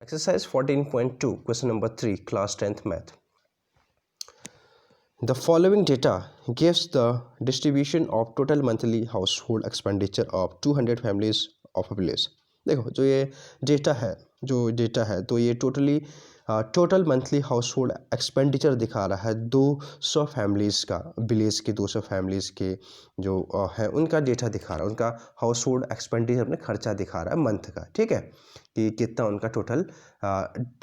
Exercise 14.2, question number 3, class 10th math. The following data gives the distribution of total monthly household expenditure of 200 families of a village. देखो जो ये data है तो ये total monthly house hold expenditure दिखा रहा है 200 families का, विलेज के 200 फैमिलीज़ के जो है उनका डेटा दिखा रहा है, उनका हाउस होल्ड एक्सपेंडिचर अपने खर्चा दिखा रहा है मंथ का, ठीक है, कि कितना उनका टोटल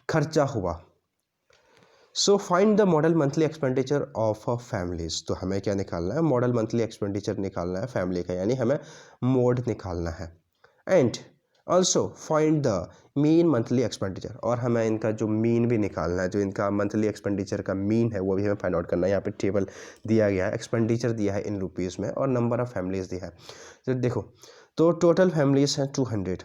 खर्चा हुआ। So find the model monthly expenditure of a families. तो हमें क्या निकालना है, मॉडल मंथली एक्सपेंडिचर निकालना है फैमिली का, यानी हमें मोड निकालना है। And also find the mean monthly expenditure, और हमें इनका जो मीन भी निकालना है, जो इनका मंथली एक्सपेंडिचर का मीन है वो भी हमें फाइंड आउट करना है। यहाँ पे टेबल दिया गया है, एक्सपेंडिचर दिया है इन रुपीज़ में और नंबर ऑफ फैमिलीज दिया है। तो देखो तो टोटल फैमिलीज हैं 200,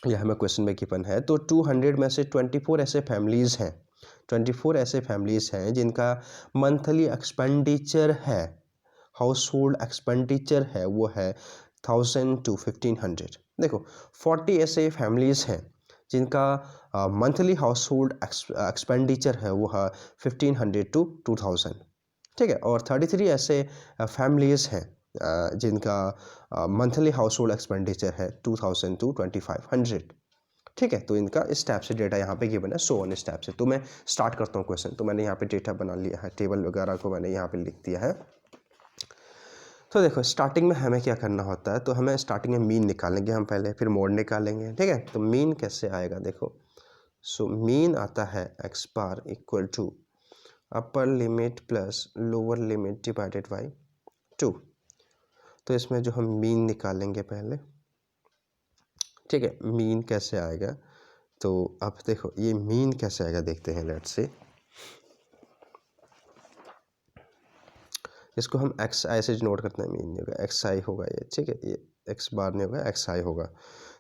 यह हमें क्वेश्चन में गिवन है। तो 200 में से 24 ऐसे फैमिलीज़ हैं, 24 ऐसे फैमिलीज़ हैं जिनका मंथली एक्सपेंडिचर है, हाउस होल्ड एक्सपेंडिचर है वो है 1000 to 1500। देखो 40 ऐसे फैमिलीज़ हैं जिनका मंथली हाउस होल्ड एक्सपेंडिचर है वो है 1500 to 2000, ठीक है। और 33 ऐसे फैमिलीज़ हैं जिनका मंथली हाउस होल्ड एक्सपेंडिचर है 2000 to 2500, ठीक है। तो इनका इस टाइप से डेटा यहाँ पे गिवन है, सो ऑन इस टाइप से। तो मैं स्टार्ट करता हूँ क्वेश्चन। तो मैंने यहाँ पे डेटा बना लिया है, टेबल वगैरह को मैंने यहाँ पे लिख दिया है। तो देखो स्टार्टिंग में हमें क्या करना होता है, तो हमें स्टार्टिंग में मीन निकालेंगे हम पहले, फिर मोड निकालेंगे, ठीक है। तो मीन कैसे आएगा देखो, सो मीन आता है X bar equal to upper limit plus lower limit divided by 2। तो इसमें जो हम मीन निकालेंगे पहले, ठीक है, मीन कैसे आएगा, तो अब देखो ये मीन कैसे आएगा देखते हैं। लेट्स से इसको हम एक्स आई से नोट करते हैं, मीन नहीं होगा एक्स आई होगा ये, ठीक है, ये एक्स बार नहीं होगा एक्स आई होगा।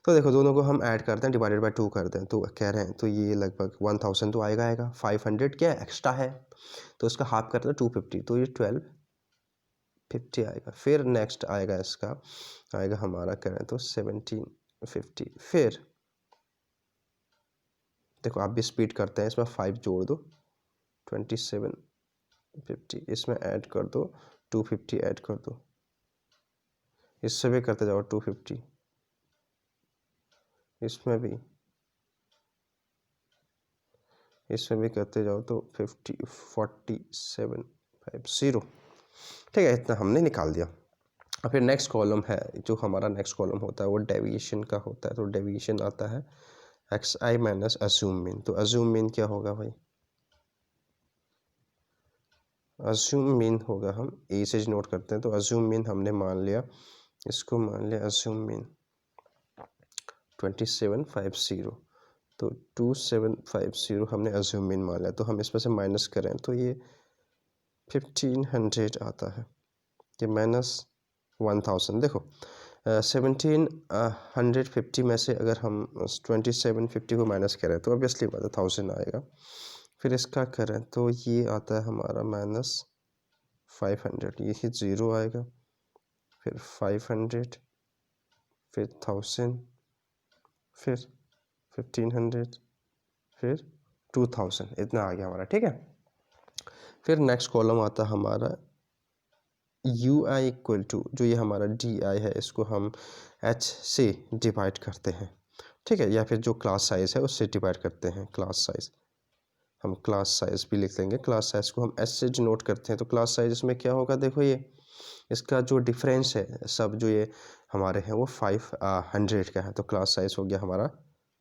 तो देखो दोनों को हम ऐड करते हैं, डिवाइडेड बाय 2 करते हैं, तो कह रहे हैं तो ये लगभग 1000 तो आएगा 500 क्या एक्स्ट्रा है, तो इसका हाफ करते हैं 250, तो ये 1250 आएगा। फिर नेक्स्ट आएगा इसका आएगा हमारा करें तो 1750। फिर देखो आप भी स्पीड करते हैं, इसमें 5 जोड़ दो 2750, इसमें ऐड कर दो 250 ऐड कर दो, इससे भी करते जाओ 250, इसमें भी करते जाओ तो 4750, ठीक है, इतना हमने निकाल दिया। और फिर नेक्स्ट कॉलम है, जो हमारा नेक्स्ट कॉलम होता है वो डेविएशन का होता है। तो डेविएशन आता है एक्स आई माइनस अज्यूम मीन। तो अज्यूम मीन क्या होगा भाई, अज्यूम मीन होगा, हम ए से नोट करते हैं। तो अज्यूम मीन हमने मान लिया, इसको मान लिया अज्यूम मीन 2750, तो 2750 हमने अज्यूम मीन मान लिया। तो हम इसमें से माइनस करें तो ये 1500 आता है, ये माइनस 1000। देखो 1750 में से अगर हम 2750 को माइनस करें तो ऑब्वियसली बात है 1000 आएगा। फिर इसका करें तो ये आता है हमारा माइनस 500, ये 0 आएगा, फिर 500, फिर 1000, फिर 1500, फिर 2000, इतना आ गया हमारा, ठीक है। फिर नेक्स्ट कॉलम आता है हमारा यू आई इक्वल टू, जो ये हमारा डी आई है इसको हम एच से डिवाइड करते हैं, ठीक है, या फिर जो क्लास साइज़ है उससे डिवाइड करते हैं। क्लास साइज़ हम क्लास साइज़ भी लिख लेंगे, क्लास साइज़ को हम एच से डिनोट करते हैं। तो क्लास साइज़ इसमें क्या होगा देखो, ये इसका जो डिफरेंस है सब जो ये हमारे हैं वो 500 का है, तो क्लास साइज़ हो गया हमारा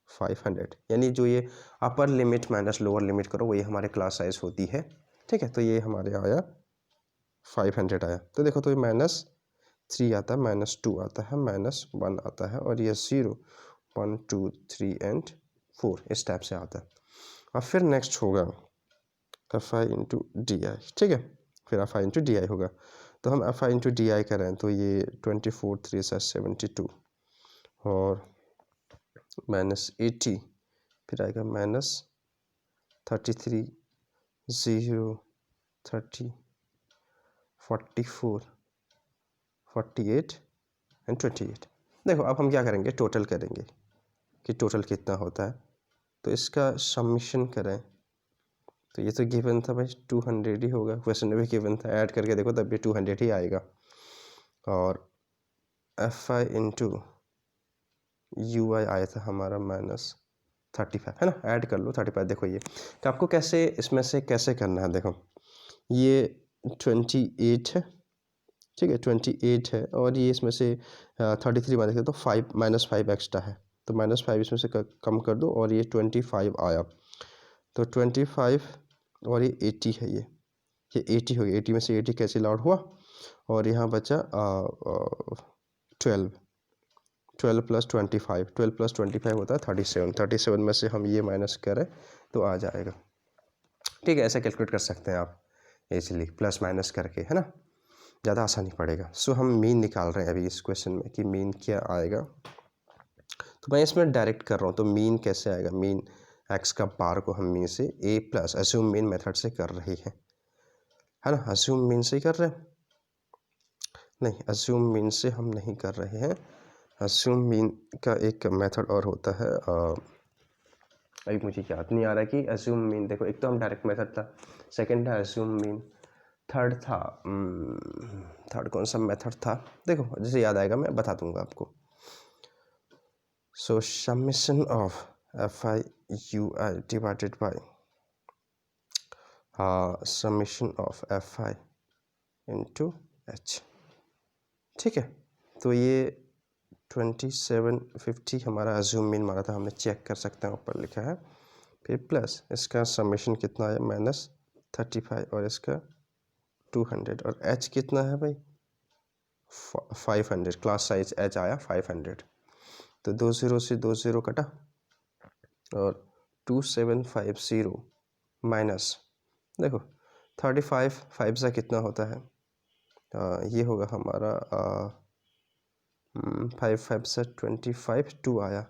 500, यानी जो ये upper limit minus lower limit करो वही हमारे क्लास साइज़ होती है, ठीक है। तो ये हमारे आया 500 आया। तो देखो तो ये -3 आता है, -2 आता है, -1 आता है, और ये 0 1 2 3 एंड 4 इस टाइप से आता है। अब फिर नेक्स्ट होगा F I into D I, ठीक है, फिर F I into D I होगा। तो हम F I into D I करें तो ये 24 3 72 और -80, फिर आएगा -33 0 30 44 48 एंड 28। देखो अब हम क्या करेंगे, टोटल करेंगे कि टोटल कितना होता है। तो इसका समीशन करें तो ये तो गिवन था भाई 200 ही होगा, क्वेश्चन में भी गिवन था, ऐड करके देखो तब भी 200 ही आएगा। और एफ आई इंटू यू आई आया था हमारा -35 है ना, ऐड कर लो 35। देखो ये कि आपको कैसे इसमें से कैसे करना है। देखो ये 28 है, ठीक है 28 है, और ये इसमें से 33 माइनस तो 5 एक्स्ट्रा है, तो -5 इसमें से कम कर दो और ये 25 आया, तो 25 और ये 80 है, ये 80 हो गया, 80 में से 80 कैंसिल आउट हुआ और यहाँ बचा 12 प्लस 25 होता है 37 में से हम ये माइनस करें तो आ जाएगा। ठीक है, ऐसे कैलकुलेट कर सकते हैं आप इजीली प्लस माइनस करके, है ना, ज़्यादा आसानी पड़ेगा। सो हम मीन निकाल रहे हैं अभी इस क्वेश्चन में कि मीन क्या आएगा। तो मैं इसमें डायरेक्ट कर रहा हूँ, तो मीन कैसे आएगा, मीन एक्स का बार को हम मीन से ए प्लस अज्यूम मीन मेथड से कर रही है ना, अज्यूम मीन से ही कर रहे हैं, नहीं अज्यूम मीन से हम नहीं कर रहे हैं। अज्यूम मीन का एक मेथड और होता है, अभी मुझे याद नहीं आ रहा कि अज्यूम मीन, देखो एक तो हम डायरेक्ट मेथड था, सेकंड था अज्यूम मीन, थर्ड था थर्ड कौन सा मेथड था, देखो जैसे याद आएगा मैं बता दूंगा आपको। सो summation of F I you I divided by summation of F I into H, ठीक है। तो ये 2750 हमारा अज्यूम मीन मारा था हमने, चेक कर सकते हैं ऊपर लिखा है, फिर प्लस इसका समेशन कितना आया -35 और इसका 200, और एच कितना है भाई 500, क्लास साइज एच आया 500, तो 20 से 20 कटा और 2750 माइनस, देखो 35 5 से कितना होता है, ये होगा हमारा 5 से 25 2 आया,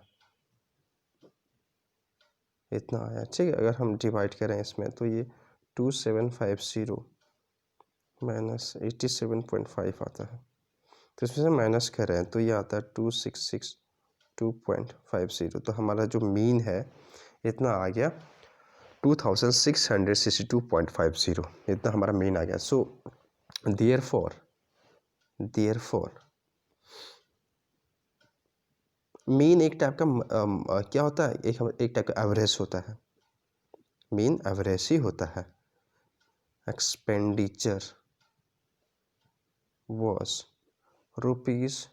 इतना आया, ठीक है। अगर हम डिवाइड करें इसमें तो ये 2750 माइनस 87.5 आता है, तो इसमें से माइनस करें तो ये आता है 2662.50, तो हमारा जो मीन है इतना आ गया 2662.50, इतना हमारा मीन आ गया। सो देयरफॉर मीन एक टाइप का क्या होता है, एक टाइप का एवरेज होता है, मीन एवरेज ही होता है। एक्सपेंडिचर वॉज रुपीज़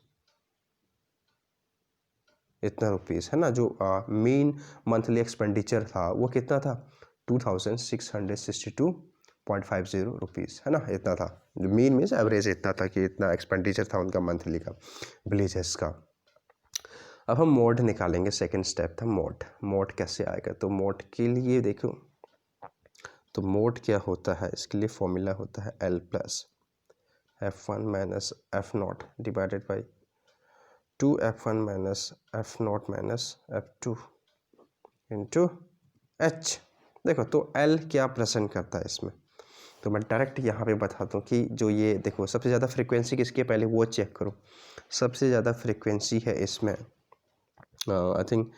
इतना रुपीज़, है ना, जो मीन मंथली एक्सपेंडिचर था वो कितना था 2662.50 रुपीज़, है ना, इतना था। जो मीन मीन्स एवरेज इतना था कि इतना एक्सपेंडिचर था उनका मंथली का विलेजेस का। अब हम मोड निकालेंगे, सेकंड स्टेप था मोड कैसे आएगा, तो मोड के लिए देखो, तो मोड क्या होता है, इसके लिए फॉर्मूला होता है L plus F1 minus F0 divided by 2F1 minus F0 minus F2 into H। देखो तो L क्या प्रेजेंट करता है इसमें, तो मैं डायरेक्ट यहाँ पे बताता हूँ कि जो ये देखो सबसे ज़्यादा फ्रीक्वेंसी किसकी है, पहले वो चेक करो। सबसे ज़्यादा फ्रीक्वेंसी है इसमें आई थिंक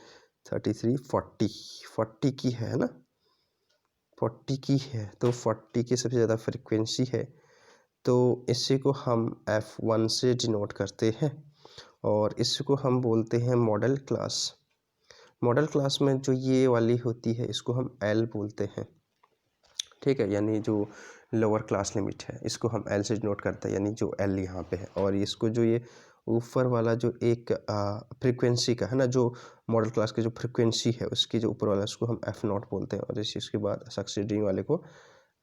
40 की है ना, 40 की है, तो 40 की सबसे ज़्यादा फ्रीक्वेंसी है, तो इसी को हम F1 से डिनोट करते हैं और इसको हम बोलते हैं मॉडल क्लास। मॉडल क्लास में जो ये वाली होती है इसको हम L बोलते हैं, ठीक है, यानी जो लोअर क्लास लिमिट है इसको हम L से डिनोट करते हैं, यानी जो L यहाँ पे है, और इसको जो ये ऊपर वाला जो एक फ्रीक्वेंसी का है ना, जो मॉडल क्लास की जो फ्रीक्वेंसी है उसकी जो ऊपर वाला उसको हम F0 बोलते हैं, और इसके बाद सक्सीडिंग वाले को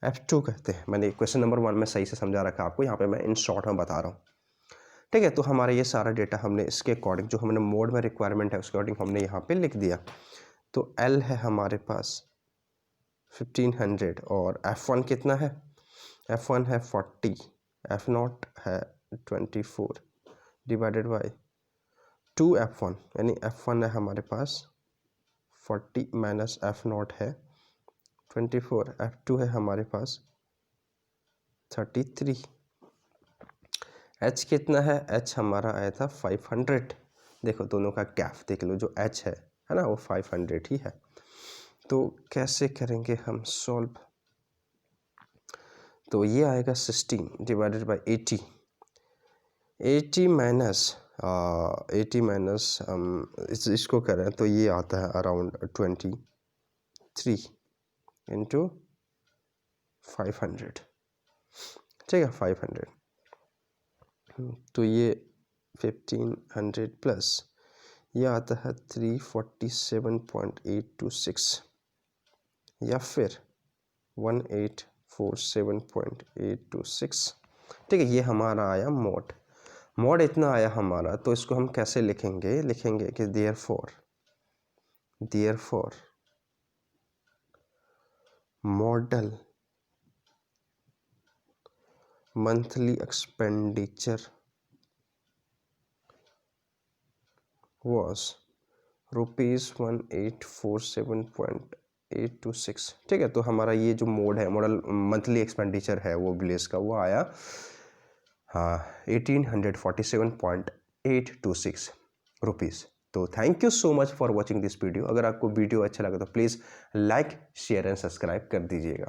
F2 कहते हैं। मैंने क्वेश्चन नंबर 1 में सही से समझा रखा आपको, यहाँ पे मैं इन शॉर्ट में बता रहा हूँ, ठीक है। तो हमारा ये सारा डेटा हमने इसके अकॉर्डिंग जो हमने मोड में रिक्वायरमेंट है उसके अकॉर्डिंग हमने यहाँ पे लिख दिया। तो L है हमारे पास 1500 और F1 कितना है, F1 है 40, F0 है 24 डिवाइडेड बाई 2F1, यानी F1 है हमारे पास 40 माइनस F0 है 24, F2 है हमारे पास 33। H कितना है, H हमारा आया था 500, देखो दोनों का गैप देख लो, जो H है ना वो 500 ही है। तो कैसे करेंगे हम सॉल्व? तो ये आएगा 16 डिवाइडेड बाई 80, 80 माइनस इसको करें तो ये आता है अराउंड 23 इंटू 500, ठीक है 500। तो ये 1500 प्लस ये आता है 347.826 या फिर 1847.826, ठीक है। ये हमारा आया मोड इतना आया हमारा। तो इसको हम कैसे लिखेंगे कि therefore model monthly expenditure was ₹1847.826, ठीक है। तो हमारा ये जो मोड है, मॉडल मंथली एक्सपेंडिचर है वो विलेज का, वो आया 1847.826 रुपीज़। तो thank you so much for watching this video. अगर आपको वीडियो अच्छा लगा तो please like share and subscribe कर दीजिएगा।